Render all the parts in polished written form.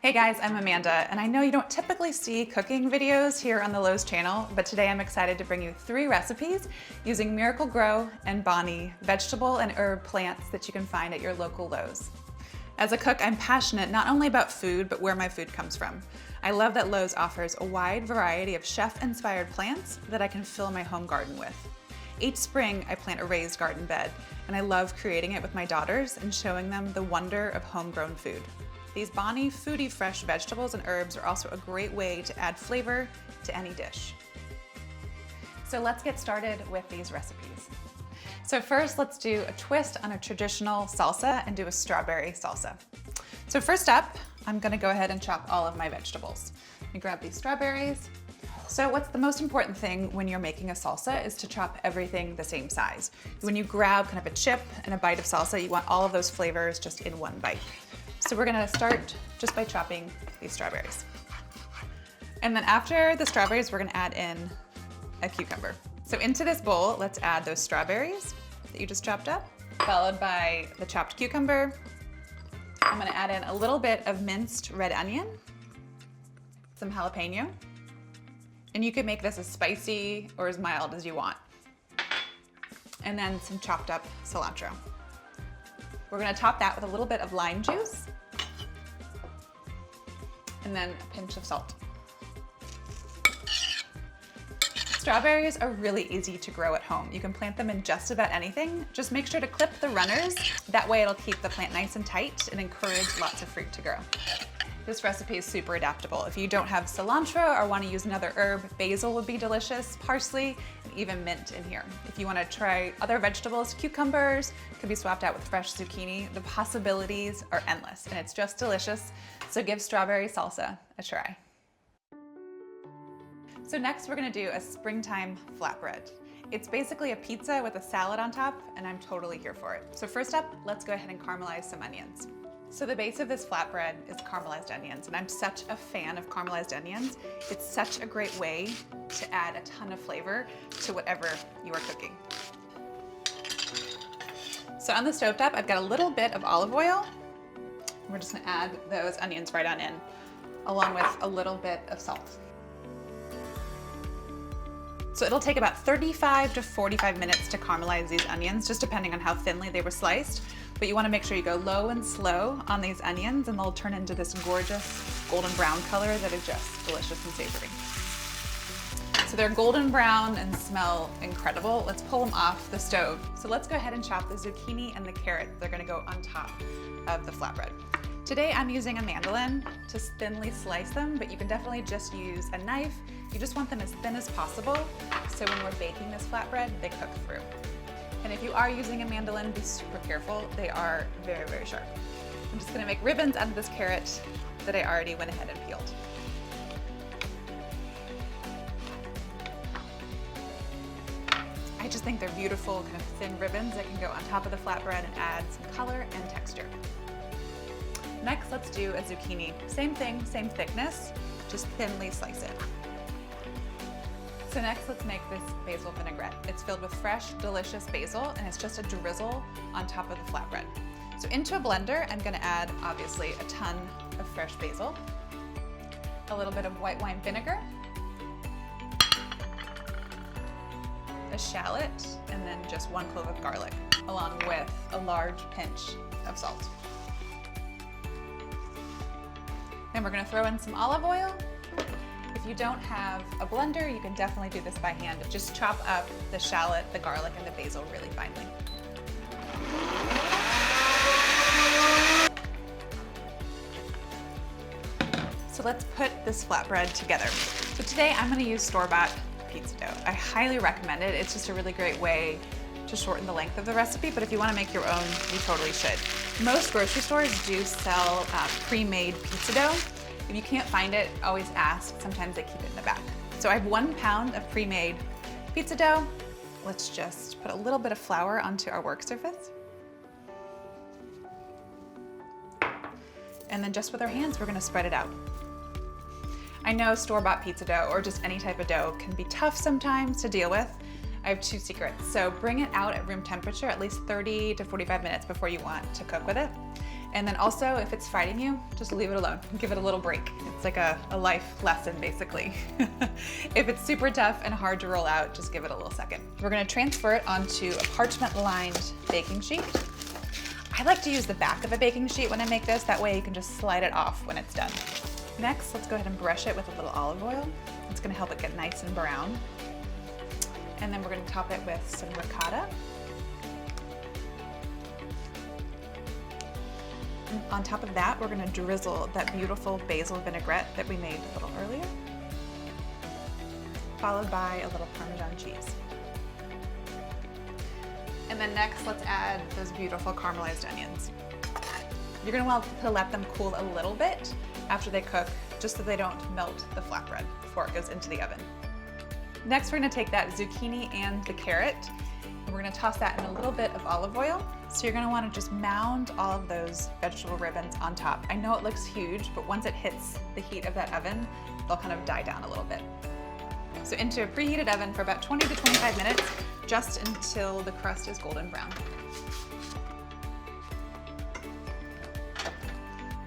Hey guys, I'm Amanda, and I know you don't typically see cooking videos here on the Lowe's channel, but today I'm excited to bring you 3 recipes using Miracle Grow and Bonnie vegetable and herb plants that you can find at your local Lowe's. As a cook, I'm passionate not only about food, but where my food comes from. I love that Lowe's offers a wide variety of chef-inspired plants that I can fill my home garden with. Each spring, I plant a raised garden bed, and I love creating it with my daughters and showing them the wonder of homegrown food. These Bonnie Foodie Fresh vegetables and herbs are also a great way to add flavor to any dish. So let's get started with these recipes. So first, let's do a twist on a traditional salsa and do a strawberry salsa. So first up, I'm gonna go ahead and chop all of my vegetables. Let me grab these strawberries. So what's the most important thing when you're making a salsa is to chop everything the same size. When you grab kind of a chip and a bite of salsa, you want all of those flavors just in one bite. So we're gonna start just by chopping these strawberries. And then after the strawberries, we're gonna add in a cucumber. So into this bowl, let's add those strawberries that you just chopped up, followed by the chopped cucumber. I'm gonna add in a little bit of minced red onion, some jalapeno, and you can make this as spicy or as mild as you want. And then some chopped up cilantro. We're gonna top that with a little bit of lime juice and then a pinch of salt. Strawberries are really easy to grow at home. You can plant them in just about anything. Just make sure to clip the runners. That way it'll keep the plant nice and tight and encourage lots of fruit to grow. This recipe is super adaptable. If you don't have cilantro or want to use another herb, basil would be delicious, parsley, and even mint in here. If you want to try other vegetables, cucumbers could be swapped out with fresh zucchini. The possibilities are endless, and it's just delicious. So give strawberry salsa a try. So next we're gonna do a springtime flatbread. It's basically a pizza with a salad on top, and I'm totally here for it. So first up, let's go ahead and caramelize some onions. So the base of this flatbread is caramelized onions, and I'm such a fan of caramelized onions. It's such a great way to add a ton of flavor to whatever you are cooking. So on the stovetop, I've got a little bit of olive oil. We're just gonna add those onions right on in, along with a little bit of salt. So it'll take about 35 to 45 minutes to caramelize these onions, just depending on how thinly they were sliced. But you wanna make sure you go low and slow on these onions, and they'll turn into this gorgeous golden brown color that is just delicious and savory. So they're golden brown and smell incredible. Let's pull them off the stove. So let's go ahead and chop the zucchini and the carrot. They're gonna go on top of the flatbread. Today I'm using a mandolin to thinly slice them, but you can definitely just use a knife. You just want them as thin as possible, so when we're baking this flatbread, they cook through. And if you are using a mandolin, be super careful. They are very, very sharp. I'm just gonna make ribbons out of this carrot that I already went ahead and peeled. I just think they're beautiful, kind of thin ribbons that can go on top of the flatbread and add some color and texture. Next, let's do a zucchini. Same thing, same thickness, just thinly slice it. So next, let's make this basil vinaigrette. It's filled with fresh, delicious basil, and it's just a drizzle on top of the flatbread. So into a blender, I'm gonna add, obviously, a ton of fresh basil, a little bit of white wine vinegar, a shallot, and then just 1 clove of garlic, along with a large pinch of salt. Then we're gonna throw in some olive oil. If you don't have a blender, you can definitely do this by hand. Just chop up the shallot, the garlic, and the basil really finely. So let's put this flatbread together. So today I'm gonna use store-bought pizza dough. I highly recommend it. It's just a really great way to shorten the length of the recipe, but if you wanna make your own, you totally should. Most grocery stores do sell pre-made pizza dough. If you can't find it, always ask. Sometimes they keep it in the back. So I have 1 pound of pre-made pizza dough. Let's just put a little bit of flour onto our work surface. And then just with our hands, we're gonna spread it out. I know store-bought pizza dough or just any type of dough can be tough sometimes to deal with. I have 2 secrets. So bring it out at room temperature at least 30 to 45 minutes before you want to cook with it. And then also, if it's fighting you, just leave it alone. Give it a little break. It's like a life lesson, basically. If it's super tough and hard to roll out, just give it a little second. We're gonna transfer it onto a parchment-lined baking sheet. I like to use the back of a baking sheet when I make this. That way you can just slide it off when it's done. Next, let's go ahead and brush it with a little olive oil. It's gonna help it get nice and brown. And then we're gonna top it with some ricotta. On top of that, we're gonna drizzle that beautiful basil vinaigrette that we made a little earlier, followed by a little Parmesan cheese. And then next, let's add those beautiful caramelized onions. You're gonna want to let them cool a little bit after they cook, just so they don't melt the flatbread before it goes into the oven. Next, we're gonna take that zucchini and the carrot, and we're gonna toss that in a little bit of olive oil. So you're gonna wanna just mound all of those vegetable ribbons on top. I know it looks huge, but once it hits the heat of that oven, they'll kind of die down a little bit. So into a preheated oven for about 20 to 25 minutes, just until the crust is golden brown.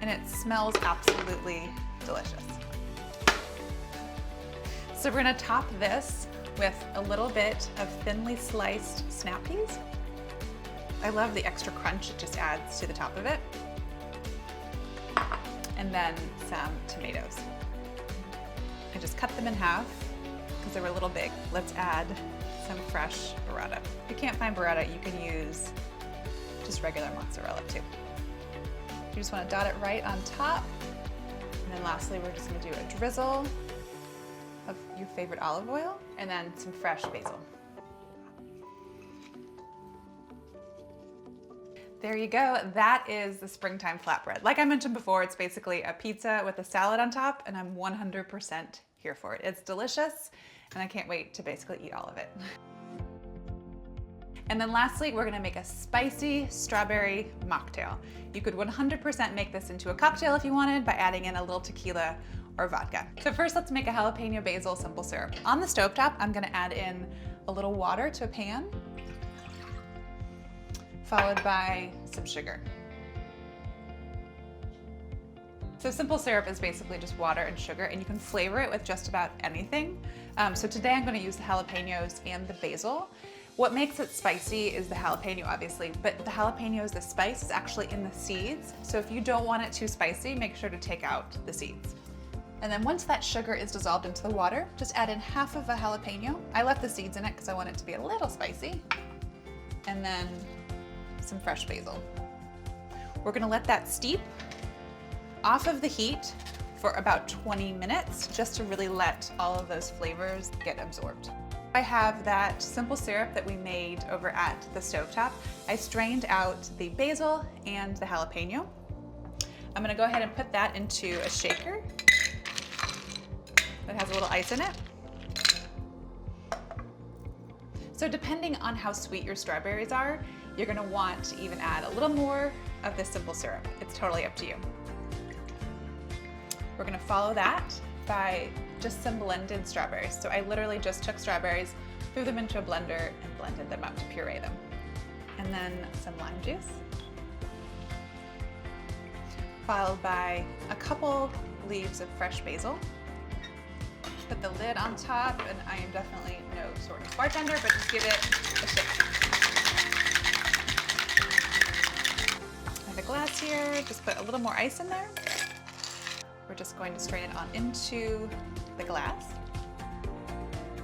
And it smells absolutely delicious. So we're gonna top this with a little bit of thinly sliced snap peas. I love the extra crunch it just adds to the top of it. And then some tomatoes. I just cut them in half because they were a little big. Let's add some fresh burrata. If you can't find burrata, you can use just regular mozzarella too. You just want to dot it right on top. And then lastly, we're just going to do a drizzle of your favorite olive oil and then some fresh basil. There you go. That is the springtime flatbread. Like I mentioned before, it's basically a pizza with a salad on top, and I'm 100% here for it. It's delicious, and I can't wait to basically eat all of it. And then lastly, we're gonna make a spicy strawberry mocktail. You could 100% make this into a cocktail if you wanted by adding in a little tequila or vodka. So first, let's make a jalapeno basil simple syrup. On the stovetop, I'm gonna add in a little water to a pan, followed by some sugar. So simple syrup is basically just water and sugar, and you can flavor it with just about anything. So today I'm going to use the jalapenos and the basil. What makes it spicy is the jalapeno, obviously, but the jalapenos, the spice is actually in the seeds. So if you don't want it too spicy, make sure to take out the seeds. And then once that sugar is dissolved into the water, just add in half of a jalapeno. I left the seeds in it because I want it to be a little spicy. And then some fresh basil. We're gonna let that steep off of the heat for about 20 minutes, just to really let all of those flavors get absorbed. I have that simple syrup that we made over at the stovetop. I strained out the basil and the jalapeno. I'm gonna go ahead and put that into a shaker that has a little ice in it. So depending on how sweet your strawberries are, you're gonna want to even add a little more of the simple syrup. It's totally up to you. We're gonna follow that by just some blended strawberries. So I literally just took strawberries, threw them into a blender, and blended them up to puree them. And then some lime juice, followed by a couple leaves of fresh basil. Put the lid on top, and I am definitely no sort of bartender, but just give it a shake. I have a glass here, just put a little more ice in there. We're just going to strain it on into the glass.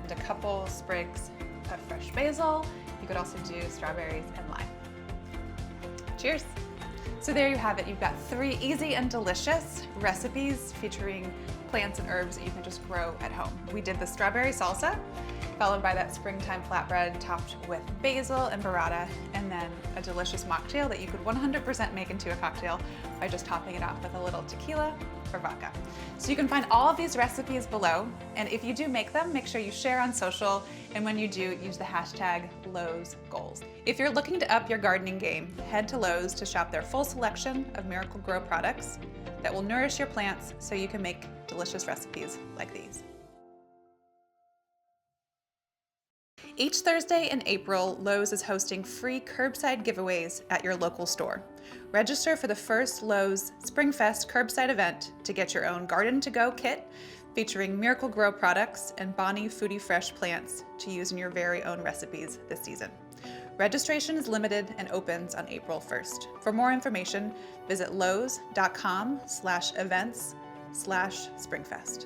And a couple sprigs of fresh basil. You could also do strawberries and lime. Cheers. So there you have it. You've got 3 easy and delicious recipes featuring plants and herbs that you can just grow at home. We did the strawberry salsa, followed by that springtime flatbread topped with basil and burrata, and then a delicious mocktail that you could 100% make into a cocktail by just topping it off with a little tequila or vodka. So you can find all of these recipes below, and if you do make them, make sure you share on social, and when you do, use the hashtag LowesGoals. If you're looking to up your gardening game, head to Lowe's to shop their full selection of Miracle-Gro products that will nourish your plants so you can make delicious recipes like these. Each Thursday in April, Lowe's is hosting free curbside giveaways at your local store. Register for the first Lowe's SpringFest curbside event to get your own Garden to Go kit featuring Miracle Grow products and Bonnie Foodie Fresh plants to use in your very own recipes this season. Registration is limited and opens on April 1st. For more information, visit lowes.com/events/SpringFest.